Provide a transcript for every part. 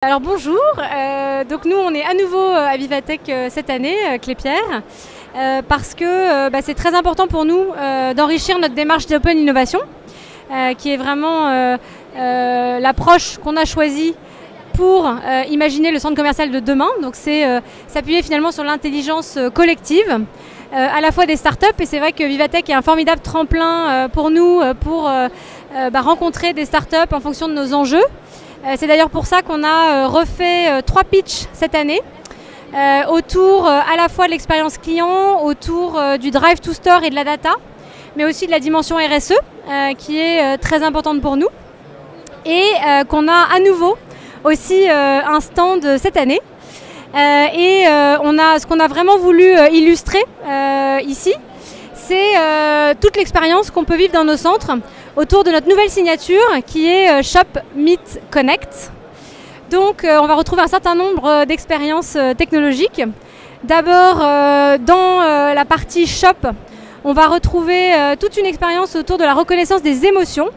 Alors bonjour, donc nous on est à nouveau à Vivatech cette année, Clépierre, parce que c'est très important pour nous d'enrichir notre démarche d'open innovation, qui est vraiment l'approche qu'on a choisie pour imaginer le centre commercial de demain. Donc c'est s'appuyer finalement sur l'intelligence collective, à la fois des startups, et c'est vrai que Vivatech est un formidable tremplin pour nous, pour rencontrer des startups en fonction de nos enjeux. C'est d'ailleurs pour ça qu'on a refait 3 pitchs cette année autour à la fois de l'expérience client, autour du drive to store et de la data, mais aussi de la dimension RSE qui est très importante pour nous, et qu'on a à nouveau aussi un stand cette année. Ce qu'on a vraiment voulu illustrer ici, c'est toute l'expérience qu'on peut vivre dans nos centres autour de notre nouvelle signature qui est Shop Meet Connect. Donc on va retrouver un certain nombre d'expériences technologiques. D'abord dans la partie Shop, on va retrouver toute une expérience autour de la reconnaissance des émotions,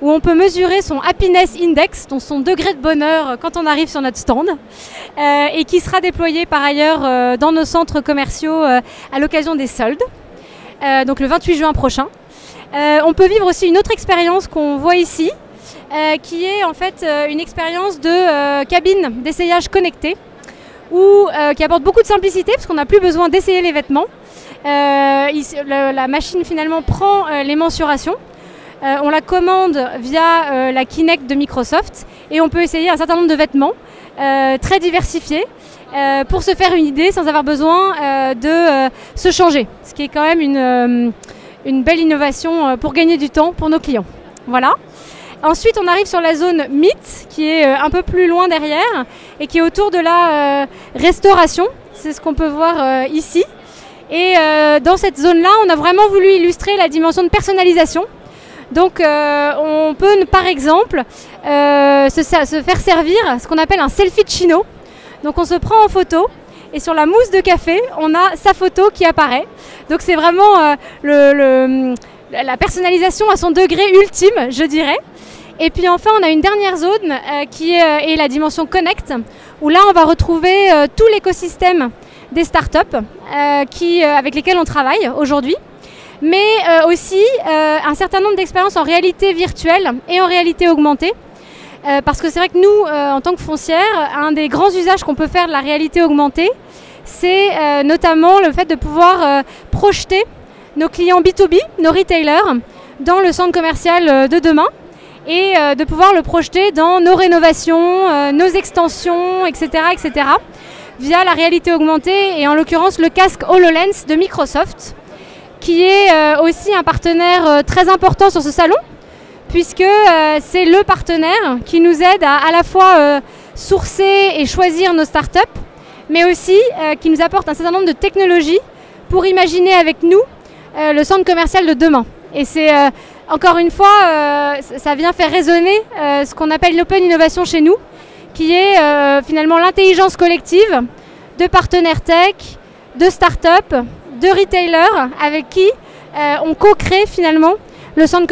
où on peut mesurer son happiness index, donc son degré de bonheur quand on arrive sur notre stand, et qui sera déployé par ailleurs dans nos centres commerciaux à l'occasion des soldes, donc le 28 juin prochain. On peut vivre aussi une autre expérience qu'on voit ici, qui est en fait une expérience de cabine d'essayage connectée, qui apporte beaucoup de simplicité parce qu'on n'a plus besoin d'essayer les vêtements. La machine finalement prend les mensurations, on la commande via la Kinect de Microsoft, et on peut essayer un certain nombre de vêtements très diversifiés pour se faire une idée sans avoir besoin de se changer, ce qui est quand même une belle innovation pour gagner du temps pour nos clients. Voilà. Ensuite, on arrive sur la zone Meet, qui est un peu plus loin derrière, et qui est autour de la restauration. C'est ce qu'on peut voir ici. Et dans cette zone-là, on a vraiment voulu illustrer la dimension de personnalisation. Donc, on peut, par exemple, se faire servir ce qu'on appelle un selfie chino. Donc, on se prend en photo, et sur la mousse de café, on a sa photo qui apparaît. Donc c'est vraiment la personnalisation à son degré ultime, je dirais. Et puis enfin, on a une dernière zone qui est la dimension Connect, où là, on va retrouver tout l'écosystème des startups avec lesquelles on travaille aujourd'hui, mais aussi un certain nombre d'expériences en réalité virtuelle et en réalité augmentée. Parce que c'est vrai que nous, en tant que foncière, un des grands usages qu'on peut faire de la réalité augmentée, c'est notamment le fait de pouvoir projeter nos clients B2B, nos retailers, dans le centre commercial de demain, et de pouvoir le projeter dans nos rénovations, nos extensions, etc., via la réalité augmentée, et en l'occurrence le casque HoloLens de Microsoft, qui est aussi un partenaire très important sur ce salon, puisque c'est le partenaire qui nous aide à la fois sourcer et choisir nos startups, mais aussi qui nous apporte un certain nombre de technologies pour imaginer avec nous le centre commercial de demain. Et c'est encore une fois, ça vient faire résonner ce qu'on appelle l'open innovation chez nous, qui est finalement l'intelligence collective de partenaires tech, de startups, de retailers, avec qui on co-crée finalement le centre commercial.